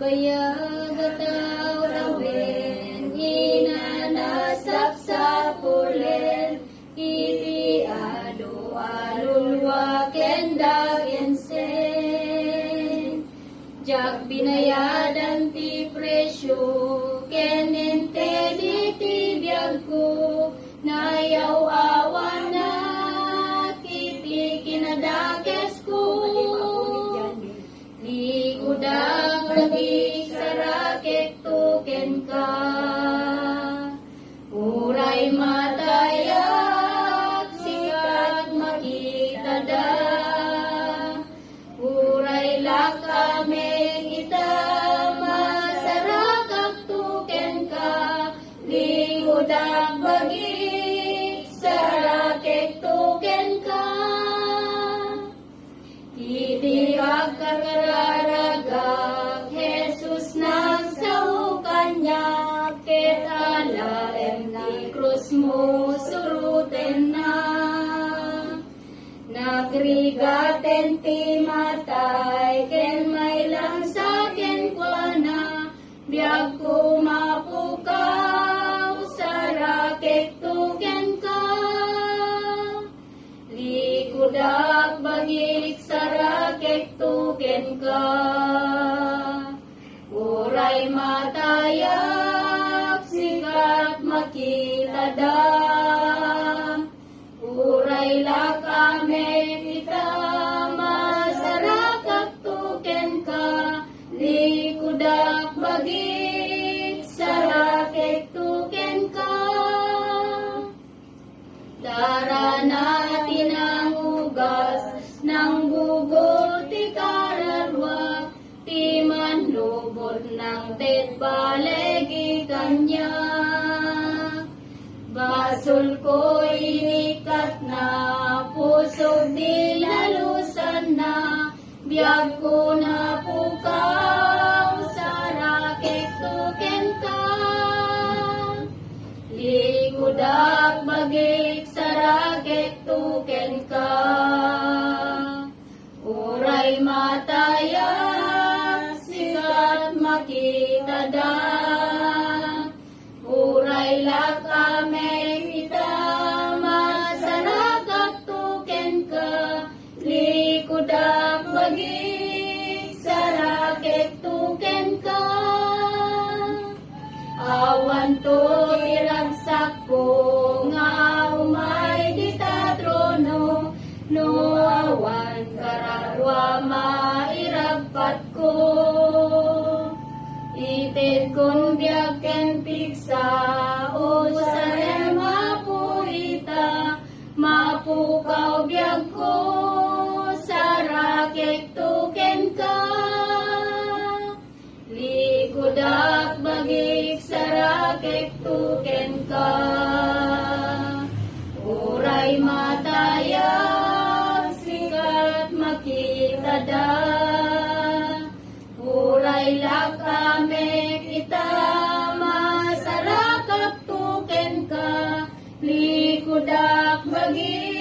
bayag ataw rawen, inanasap sa pulen, iti ado alulwa kendag ensen. Jak binayadan ti presyo, kenente di ti biyag ko, nayaw awan na kiti kinadakes ko. Ligudag lagi sarakek tuken ka, uray matayak sikat makita da, uray lakame kita masarakak tuken ka, ligudag bagi sarakek tuken ka. Itiak kakararagak, Jesus nang saukan niya, ket alaem ti krus mo suruten na. Nagrigaten ti matay, ken may lang sa ken kwa na, biyag ko mapukaw, sarakek tuken ka. Likudak bagik sarakek tuken ka, uray matayak sikat makita da, uray lakame kita masarakak tuken ka, likudak bagik sarakek tuken ka. Dara natin ang ugas ng bugol ti kararwa, ti manlubot ng tet balegi kanya. Basol ko inikat na, pusog di lalusan na, biyag ko na pukaw, sarakek tuken ka. Ligudak bagik sarakek tuken ka, uray matayak sikat makita da, uray lakame kita masarakak tuken ka, ligudak bagik sarakek tuken ka. Awan to iragsak ko, nga umay di ta trono, no awan kararwa mairagpat ko. Itin kun biag ken piksa, o sarem mapurita, mapukaw biag ko, sarakek tuken ka. Ligudak bagik sarakek tuken ka, uray matayak sikat makita da, uray lakame kita masarakak tuken ka, ligudak bagik